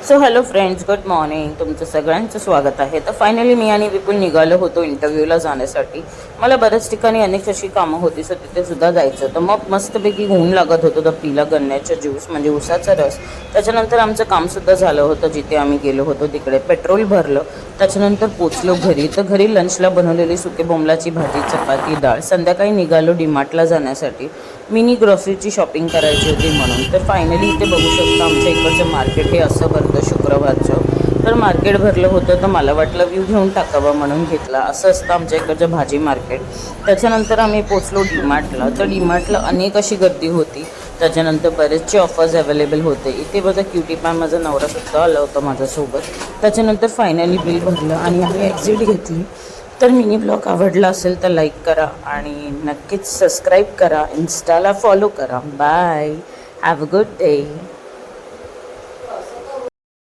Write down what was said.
So hello friends, good morning. तुमचं सगळ्यांचं स्वागत आहे. तर फायनली मी आणि विपुल निघालो होतो इंटरव्ह्यूला जाण्यासाठी. मला बऱ्याच ठिकाणी अनेक अशी कामं होती, सो तिथे सुद्धा जायचं. तर मग मस्तपैकी ऊन लागत होतं. तर पिला गन्याचा ज्यूस म्हणजे उसाचा रस. त्याच्यानंतर आमचं कामसुद्धा झालं होतं. जिथे आम्ही गेलो होतो तिकडे पेट्रोल भरलं. त्याच्यानंतर पोचलो घरी. तर घरी लंचला बनवलेली सुके बोंबलाची भाजी, चपाती, डाळ. संध्याकाळी निघालो डीमार्टला जाण्यासाठी. मिनी ग्रॉसरीची शॉपिंग करायची होती म्हणून. तर फायनली इथे बघू शकता आमच्या इकडचं मार्केट हे असं भरतं शुक्रवारचं. तर मार्केट भरलं होतं. तर मला वाटलं व्ह्यू घेऊन टाकावं म्हणून घेतला. असं असतं आमच्या इकडचं भाजी मार्केट. त्याच्यानंतर आम्ही पोचलो डीमार्टला. तर डीमार्टला अनेक अशी गर्दी होती. त्याच्यानंतर बरेचसे ऑफर्स अवेलेबल होते. इथे बघा क्युटी पाय माझा नवरासुद्धा आला होता माझ्यासोबत. त्याच्यानंतर फायनली बिल भरलं आणि आम्ही एक्झिट घेतली. तर मिनी ब्लॉग आवडला असेल तर लाईक करा आणि नक्कीच सबस्क्राईब करा. इन्स्टाला फॉलो करा. Bye. Have a good day.